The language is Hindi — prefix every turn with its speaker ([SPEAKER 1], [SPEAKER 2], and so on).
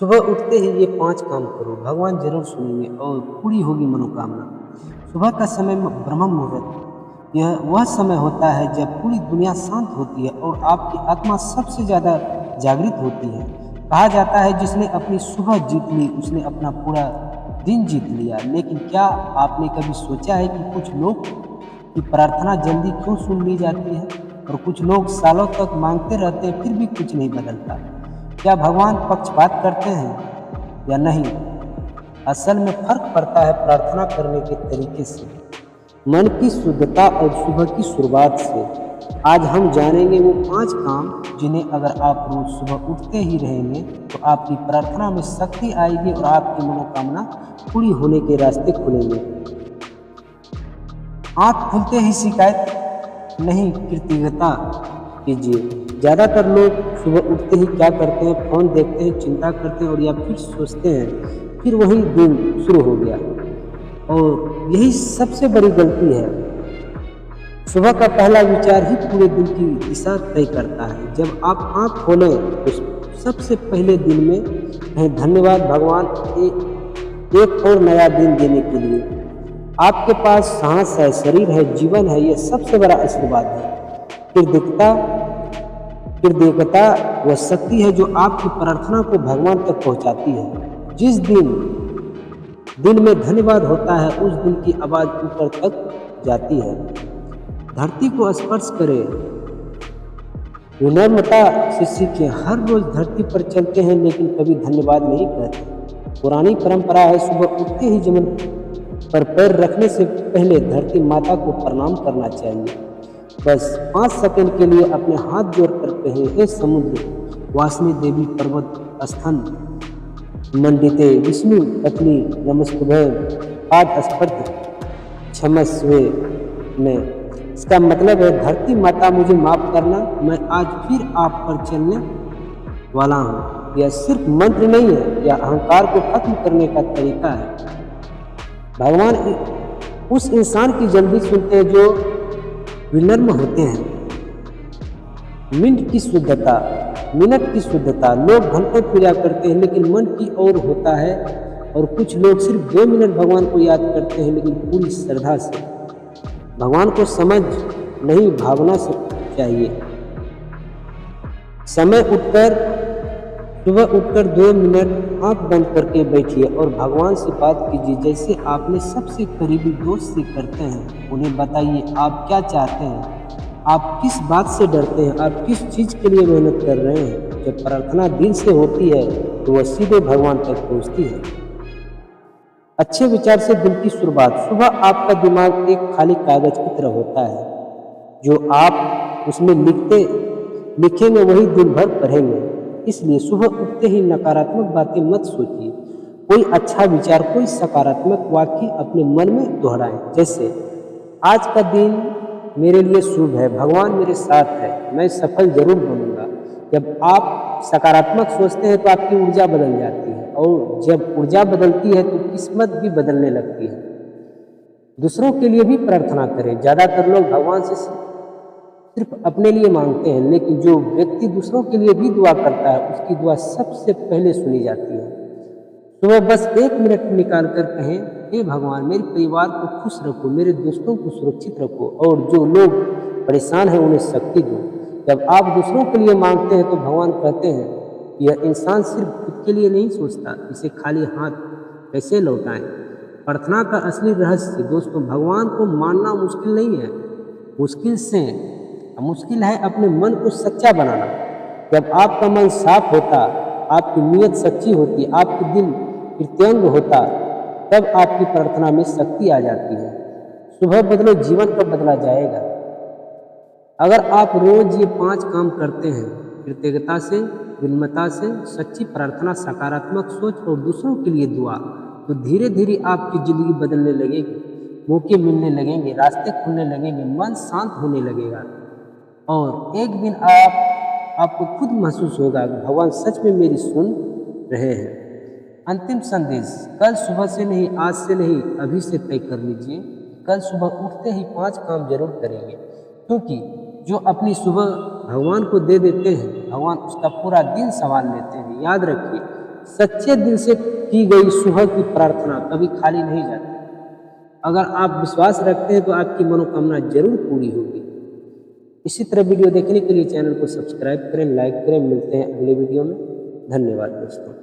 [SPEAKER 1] सुबह उठते ही ये 5 काम करो, भगवान ज़रूर सुनेंगे और पूरी होगी मनोकामना। सुबह का समय ब्रह्म मुहूर्त, यह वह समय होता है जब पूरी दुनिया शांत होती है और आपकी आत्मा सबसे ज़्यादा जागृत होती है। कहा जाता है जिसने अपनी सुबह जीत ली, उसने अपना पूरा दिन जीत लिया। लेकिन क्या आपने कभी सोचा है कि कुछ लोग की प्रार्थना जल्दी क्यों सुन ली जाती है और कुछ लोग सालों तक मांगते रहते हैं फिर भी कुछ नहीं बदलता? क्या भगवान पक्षपात करते हैं या नहीं? असल में फर्क पड़ता है प्रार्थना करने के तरीके से, मन की शुद्धता और सुबह की शुरुआत से। आज हम जानेंगे वो 5 काम जिन्हें अगर आप रोज सुबह उठते ही रहेंगे तो आपकी प्रार्थना में शक्ति आएगी और आपकी मनोकामना पूरी होने के रास्ते खुलेंगे। आँख खुलते ही शिकायत नहीं, कृतज्ञता कीजिए। ज़्यादातर लोग सुबह उठते ही क्या करते हैं? फ़ोन देखते हैं, चिंता करते हैं और या फिर सोचते हैं, फिर वही दिन शुरू हो गया। और यही सबसे बड़ी गलती है। सुबह का पहला विचार ही पूरे दिन की दिशा तय करता है। जब आप आँख खोलें तो सबसे पहले दिन में कहें धन्यवाद भगवान एक और नया दिन देने के लिए। आपके पास सांस है, शरीर है, जीवन है, यह सबसे बड़ा आशीर्वाद है। कृतज्ञता वह शक्ति है जो आपकी प्रार्थना को भगवान तक पहुंचाती है। जिस दिन में धन्यवाद होता है उस दिन की आवाज़ ऊपर तक जाती है। धरती को स्पर्श करें, विनम्रता से सीखें। हर रोज धरती पर चलते हैं लेकिन कभी धन्यवाद नहीं कहते। पुरानी परंपरा है सुबह उठते ही जमीन पर पैर रखने से पहले धरती माता को प्रणाम करना चाहिए। बस 5 सेकंड के लिए अपने हाथ जोड़कर कहें, हे समुद्र वासनी देवी पर्वत स्थन मंडिते विष्णु पत्नी नमस्तुभ्यं पाद स्पर्ध क्षमस्वे में। इसका मतलब है धरती माता मुझे माफ करना, मैं आज फिर आप पर चलने वाला हूँ। यह सिर्फ मंत्र नहीं है, यह अहंकार को खत्म करने का तरीका है। भगवान उस इंसान की जल्दी सुनते हैं जो विनम्र होते हैं। मिनट की शुद्धता, लोग घंटों पूजा करते हैं लेकिन मन की ओर होता है। और कुछ लोग सिर्फ 2 मिनट भगवान को याद करते हैं लेकिन पूरी श्रद्धा से। भगवान को समझ नहीं, भावना से चाहिए। सुबह उठकर 2 मिनट आंख बंद करके बैठिए और भगवान से बात कीजिए जैसे आपने सबसे करीबी दोस्त से करते हैं। उन्हें बताइए आप क्या चाहते हैं, आप किस बात से डरते हैं, आप किस चीज़ के लिए मेहनत कर रहे हैं। जब प्रार्थना दिल से होती है तो वह सीधे भगवान तक पहुंचती है। अच्छे विचार से दिन की शुरुआत। सुबह आपका दिमाग एक खाली कागज की तरह होता है। जो आप उसमें लिखेंगे वही दिन भर पढ़ेंगे। इसलिए सुबह उठते ही नकारात्मक बातें मत सोचिए। कोई अच्छा विचार, कोई सकारात्मक वाक्य अपने मन में दोहराएं, जैसे आज का दिन मेरे लिए शुभ है, भगवान मेरे साथ है, मैं सफल जरूर बनूंगा। जब आप सकारात्मक सोचते हैं तो आपकी ऊर्जा बदल जाती है और जब ऊर्जा बदलती है तो किस्मत भी बदलने लगती है। दूसरों के लिए भी प्रार्थना करें। ज़्यादातर लोग भगवान से सिर्फ अपने लिए मांगते हैं, लेकिन जो व्यक्ति दूसरों के लिए भी दुआ करता है उसकी दुआ सबसे पहले सुनी जाती है। सुबह बस 1 मिनट निकाल कर कहें, हे भगवान मेरे परिवार को खुश रखो, मेरे दोस्तों को सुरक्षित रखो और जो लोग परेशान हैं उन्हें शक्ति दो। जब आप दूसरों के लिए मांगते हैं तो भगवान कहते हैं यह इंसान सिर्फ खुद के लिए नहीं सोचता, इसे खाली हाथ कैसे लौटाएं। प्रार्थना का असली रहस्य दोस्तों, भगवान को मानना मुश्किल नहीं है, मुश्किल है अपने मन को सच्चा बनाना। जब आपका मन साफ होता, आपकी नीयत सच्ची होती, आपकी दिल कृतज्ञ होता, तब आपकी प्रार्थना में शक्ति आ जाती है। सुबह बदलो, जीवन कब बदला जाएगा। अगर आप रोज ये 5 काम करते हैं, कृतज्ञता से, विनम्रता से, सच्ची प्रार्थना, सकारात्मक सोच और दूसरों के लिए दुआ, तो धीरे धीरे आपकी जिंदगी बदलने लगेगी, मौके मिलने लगेंगे, रास्ते खुलने लगेंगे, मन शांत होने लगेगा और एक दिन आपको खुद महसूस होगा कि भगवान सच में मेरी सुन रहे हैं। अंतिम संदेश, कल सुबह से नहीं, आज से नहीं, अभी से तय कर लीजिए कल सुबह उठते ही 5 काम जरूर करेंगे, क्योंकि जो अपनी सुबह भगवान को दे देते हैं, भगवान उसका पूरा दिन संभाल लेते हैं। याद रखिए, सच्चे दिल से की गई सुबह की प्रार्थना कभी खाली नहीं जाती। अगर आप विश्वास रखते हैं तो आपकी मनोकामना जरूर पूरी होगी। इसी तरह वीडियो देखने के लिए चैनल को सब्सक्राइब करें, लाइक करें। मिलते हैं अगले वीडियो में। धन्यवाद दोस्तों।